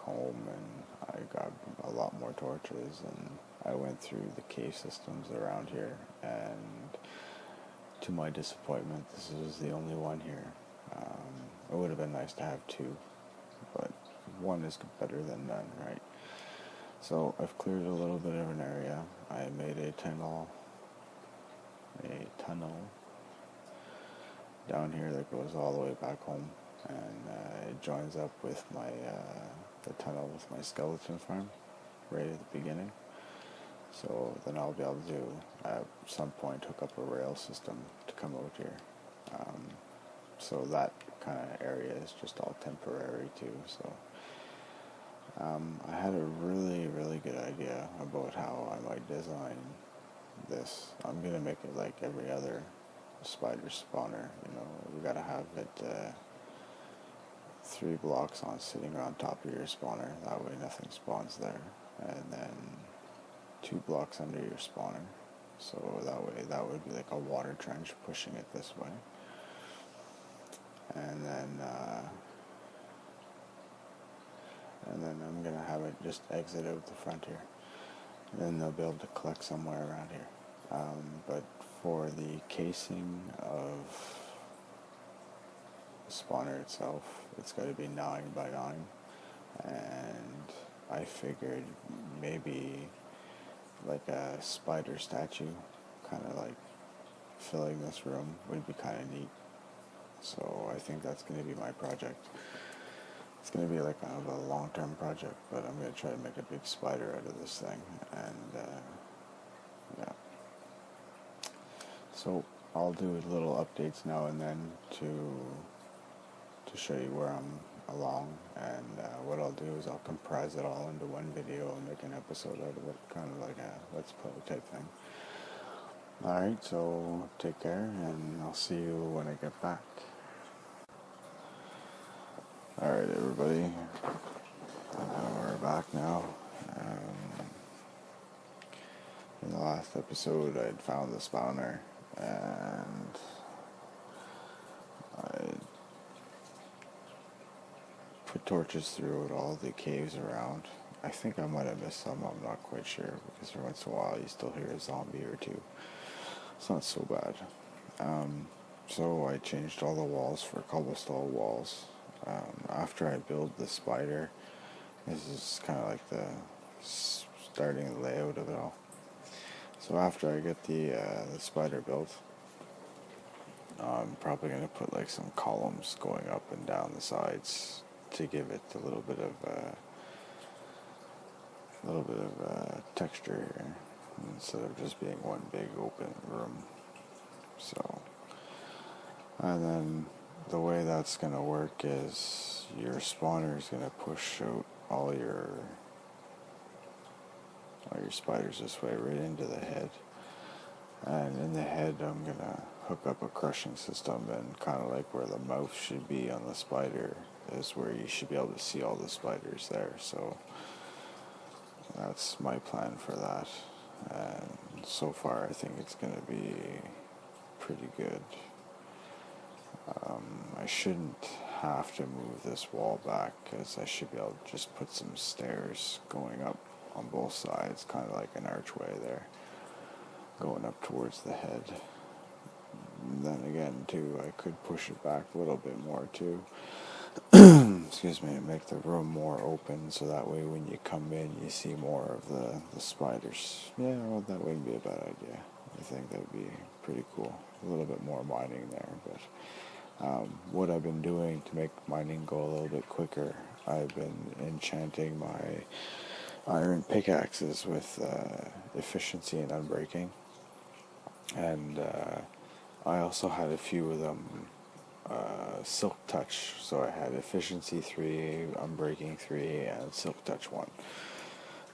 home and I got a lot more torches, and I went through the cave systems around here, and to my disappointment, this is the only one here. It would have been nice to have two, but one is better than none, right? So I've cleared a little bit of an area. I made a tunnel down here that goes all the way back home, and it joins up with my the tunnel with my skeleton farm right at the beginning. So then I'll be able to at some point hook up a rail system to come out here. So that kind of area is just all temporary too. So I had a really good idea about how I might design this. I'm gonna make it like every other spider spawner. You know, you gotta have it 3 blocks on sitting on top of your spawner. That way nothing spawns there, and then 2 blocks under your spawner. So that way that would be like a water trench pushing it this way, and then I'm gonna have it just exit out the front here. And then they'll be able to collect somewhere around here. But for the casing of the spawner itself, it's got to be 9 by 9, and I figured maybe like a spider statue, kind of like filling this room, would be kind of neat. So I think that's going to be my project. It's going to be like kind of a long-term project, but I'm going to try to make a big spider out of this thing, and yeah. So I'll do little updates now and then to show you where I'm along, and what I'll do is I'll comprise it all into one video and make an episode out of it, kind of like a Let's Play type thing. Alright, so take care, and I'll see you when I get back. Alright everybody, we're back now. In the last episode I'd found the spawner, and I put torches through all the caves around. I think I might have missed some, I'm not quite sure, because every once in a while you still hear a zombie or two. It's not so bad. So I changed all the walls for cobblestone walls. After I build the spider, this is kind of like the starting layout of it all. So after I get the spider built, I'm probably going to put like some columns going up and down the sides to give it a little bit of texture here, instead of just being one big open room. So, and then the way that's going to work is your spawner is going to push out all your spiders this way right into the head, and in the head I'm going to hook up a crushing system, and kind of like where the mouth should be on the spider is where you should be able to see all the spiders there. So that's my plan for that, and so far I think it's going to be pretty good. I shouldn't have to move this wall back, because I should be able to just put some stairs going up on both sides, kind of like an archway there, going up towards the head. And then again too, I could push it back a little bit more too, excuse me, to make the room more open, so that way when you come in you see more of the spiders. Yeah, well, that wouldn't be a bad idea. I think that would be pretty cool. A little bit more mining there, but what I've been doing to make mining go a little bit quicker, I've been enchanting my iron pickaxes with efficiency and unbreaking, and I also had a few of them silk touch, so I had efficiency 3, unbreaking 3, and silk touch 1.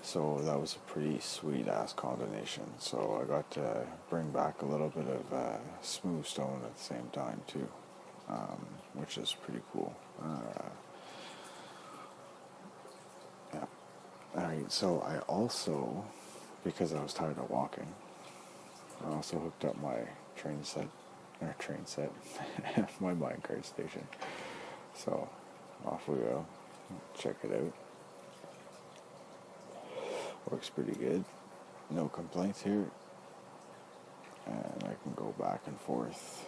So that was a pretty sweet ass combination. So I got to bring back a little bit of smooth stone at the same time too, which is pretty cool. Yeah. Alright, so I also, because I was tired of walking, I also hooked up my my minecart station. So off we go. Check it out. Works pretty good. No complaints here. And I can go back and forth.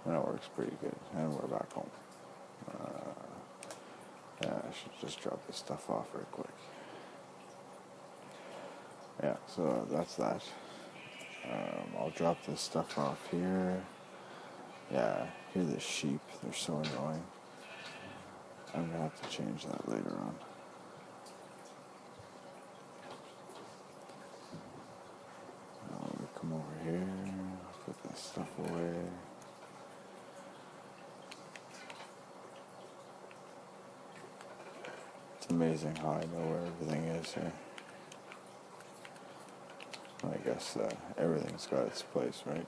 And it works pretty good. And we're back home. Yeah, I should just drop this stuff off real quick. Yeah, so that's that. I'll drop this stuff off here. Yeah, hear the sheep. They're so annoying. I'm going to have to change that later on. Now let me come over here, put this stuff away. It's amazing how I know where everything is here. I guess everything's got its place, right?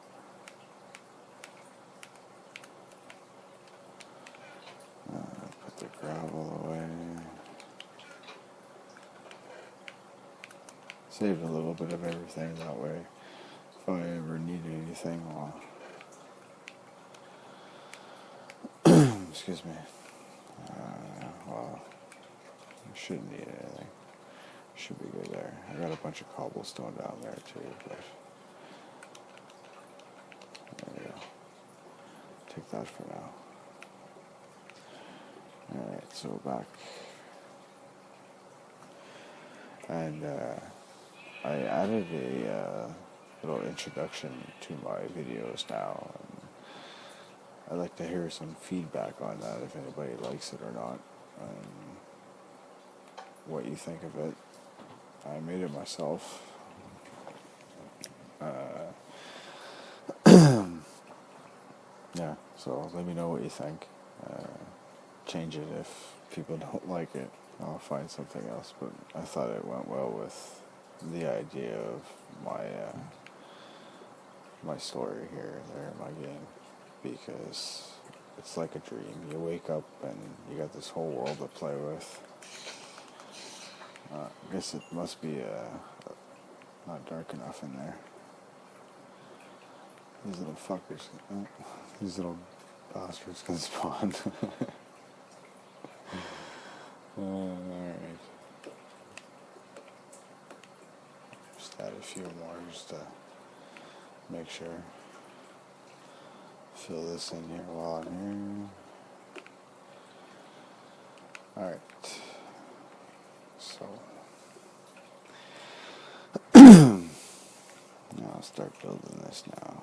Put the gravel away. Saved a little bit of everything that way. If I ever needed anything, well, excuse me. Well, I shouldn't need anything. Should be good there. I got a bunch of cobblestone down there too, but there we go. Take that for now. Alright, so back. And I added a little introduction to my videos now. And I'd like to hear some feedback on that, if anybody likes it or not, and what you think of it. I made it myself. Yeah, so let me know what you think. Change it if people don't like it. I'll find something else, but I thought it went well with the idea of my story here and there in my game, because it's like a dream. You wake up and you got this whole world to play with. I guess it must be not dark enough in there. These little fuckers, these little bastards can spawn. Alright. Just add a few more just to make sure. Fill this in here while I'm here. Alright. So now I'll start building this now.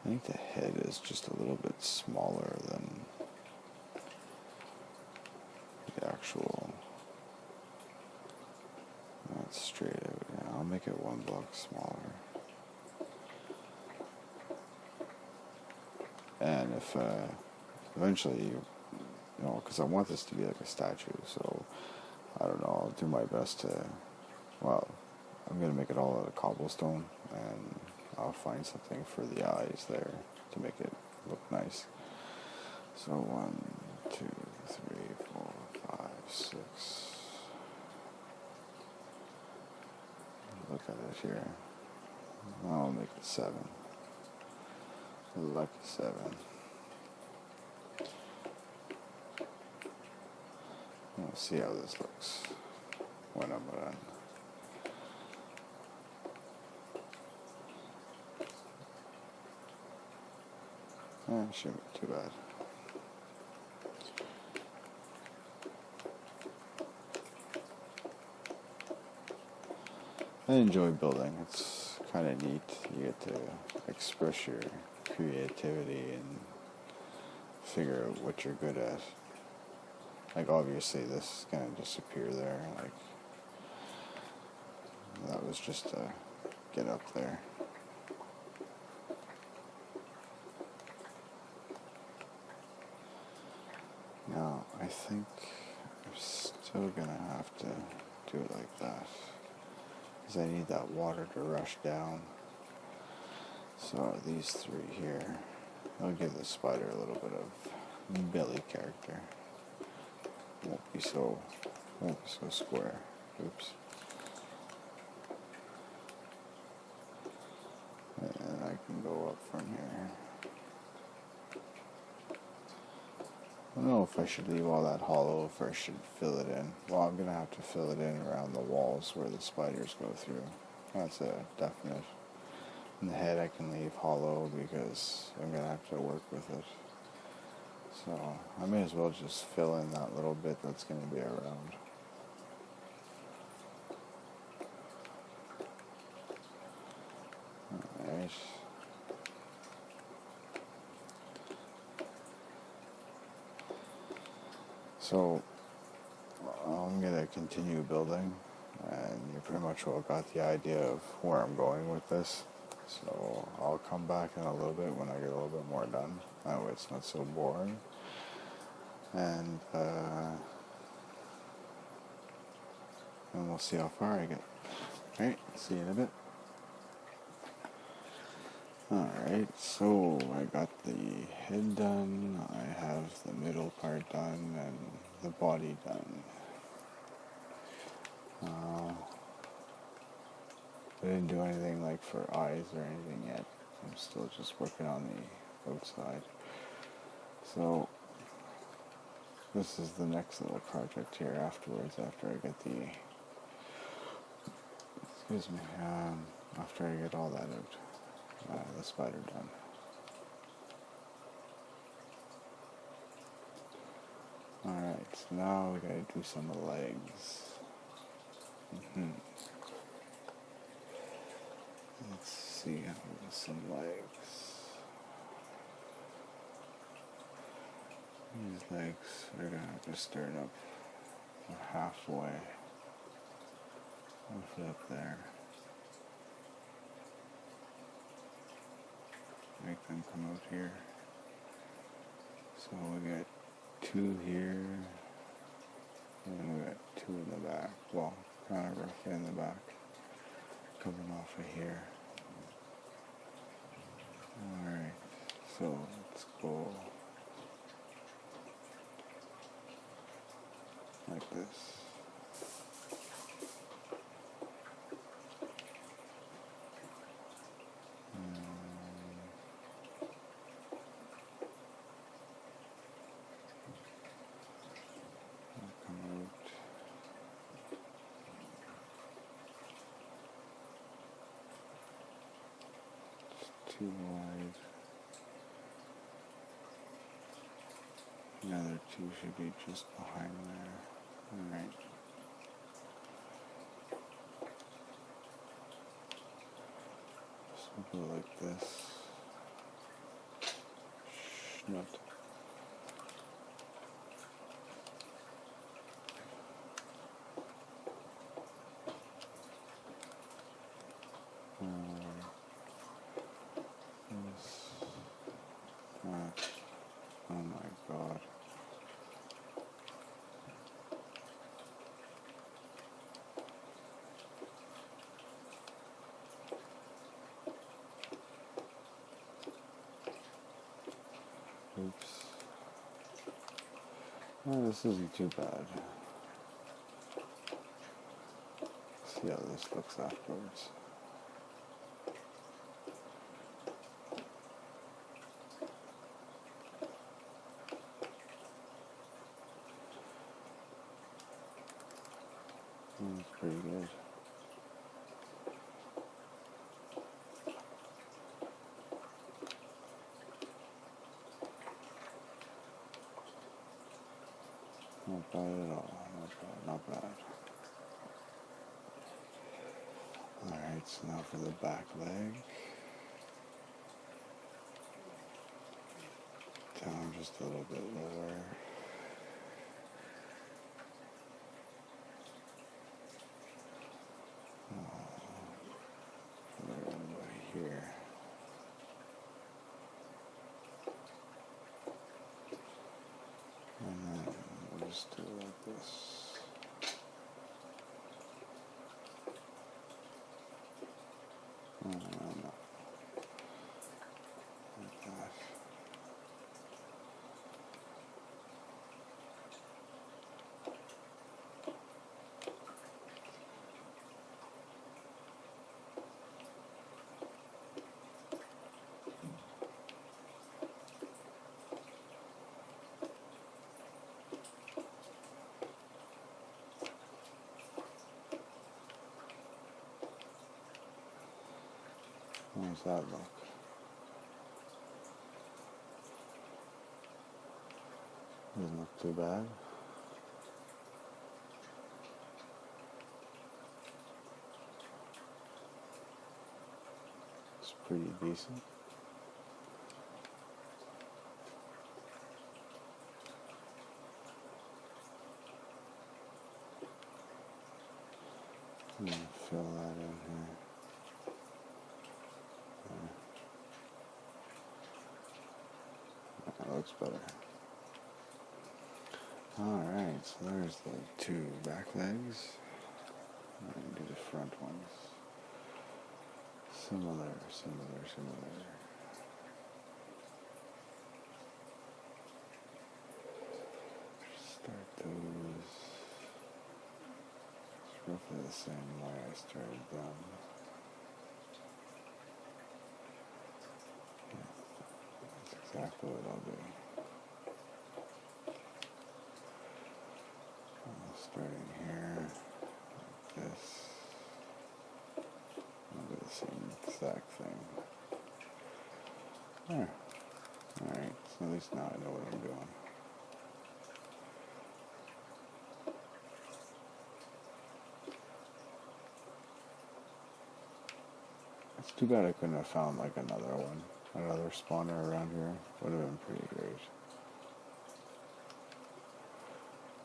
I think the head is just a little bit smaller than the actual. That's straight out. Yeah, I'll make it 1 block smaller. And if eventually, you know, because I want this to be like a statue, so I don't know, I'll do my best to, well, I'm going to make it all out of cobblestone, and I'll find something for the eyes there to make it look nice. So 1, 2, 3, 4, 5, 6. Look at it here. I'll make it 7. Lucky 7. We'll see how this looks when I'm done. Shouldn't be too bad. I enjoy building. It's kind of neat. You get to express your creativity and figure out what you're good at. Like, obviously this is going to disappear there. Like, that was just to get up there. Now, I think I'm still going to have to do it like that, because I need that water to rush down. So these 3 here, I'll give the spider a little bit of belly character. Won't be so square. Oops. don't know if I should leave all that hollow, if I should fill it in. Well, I'm going to have to fill it in around the walls where the spiders go through. That's a definite. And the head I can leave hollow because I'm going to have to work with it. So I may as well just fill in that little bit that's going to be around. Alright. So I'm going to continue building, and you pretty much all got the idea of where I'm going with this. So I'll come back in a little bit when I get a little bit more done. That way it's not so boring. And we'll see how far I get. Alright, see you in a bit. Alright, so I got the head done, I have the middle part done, and the body done. I didn't do anything like for eyes or anything yet. I'm still just working on the outside. So this is the next little project here afterwards, after I get after I get all that out, the spider done. Alright, so now we gotta do some legs. Let's see how some legs. These legs are gonna have to start up halfway. Halfway up there. Make them come out here. So we got 2 here, and we got 2 in the back. Well, kind of roughly in the back. Coming off of here. Alright, so let's go like this. Come out. It's too wide. The other 2 should be just behind there. Alright. So we'll go like this. Schnut. Oh my god. Oops. Oh, this isn't too bad. See how this looks afterwards. That's pretty good. Not bad at all. Not bad. Alright, so now for the back leg. Down just a little bit lower. Here. And then we'll just do it like this. No. Like that. How does that look? Doesn't look too bad. It's pretty decent. I'm gonna fill that in here. That looks better. Alright, so there's the two back legs. I'm going to do the front ones. Similar. Start those roughly the same way I started them. That's exactly what I'll do. Starting here, like this. I'll do the same exact thing. There. Alright, so at least now I know what I'm doing. It's too bad I couldn't have found like another one. Another spawner around here. Would have been pretty great.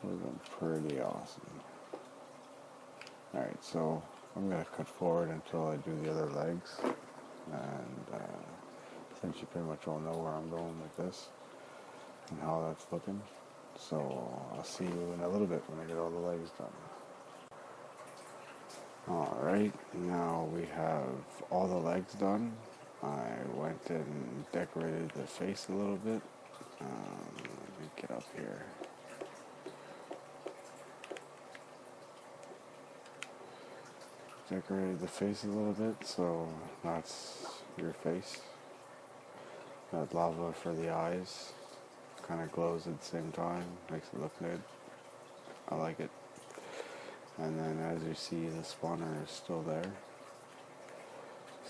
Would have been pretty awesome. Alright, so I'm going to cut forward until I do the other legs. And since you pretty much all know where I'm going with this and how that's looking. So I'll see you in a little bit when I get all the legs done. Alright, now we have all the legs done. I went and decorated the face a little bit. Let me get up here. Decorated the face a little bit, so that's your face. Got lava for the eyes. Kind of glows at the same time, makes it look good. I like it. And then as you see, the spawner is still there.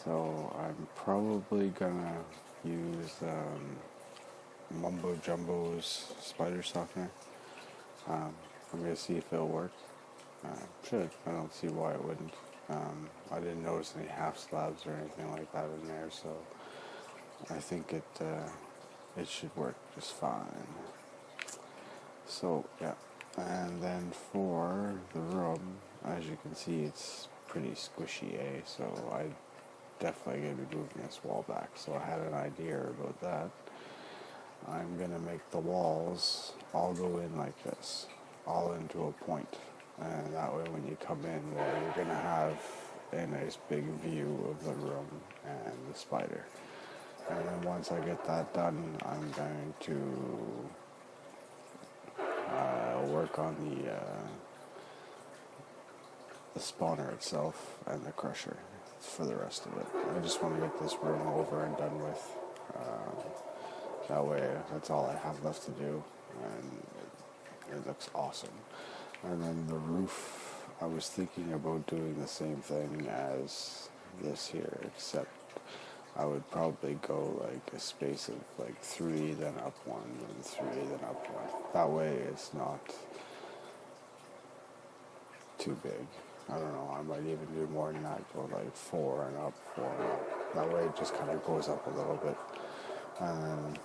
So I'm probably gonna use Mumbo Jumbo's spider softener. I'm gonna see if it'll work. Should. I don't see why it wouldn't. I didn't notice any half slabs or anything like that in there, so I think it should work just fine. So yeah, and then for the room, as you can see, it's pretty squishy, so I definitely gonna be moving this wall back. So I had an idea about that. I'm gonna make the walls all go in like this, all into a point. And that way when you come in, well, you're going to have a nice big view of the room and the spider. And then once I get that done, I'm going to work on the spawner itself and the crusher for the rest of it. I just want to get this room over and done with. That way, that's all I have left to do, and it looks awesome. And then the roof, I was thinking about doing the same thing as this here, except I would probably go like a space of like 3, then up 1, then 3, then up 1. That way it's not too big. I don't know, I might even do more than that, go like 4 and up, 4 and up. That way it just kind of goes up a little bit. And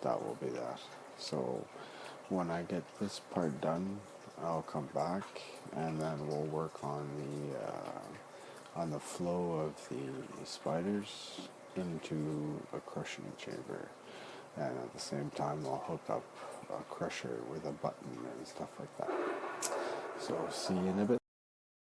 that will be that. So when I get this part done, I'll come back and then we'll work on the flow of the spiders into a crushing chamber, and at the same time I'll hook up a crusher with a button and stuff like that. So see you in a bit.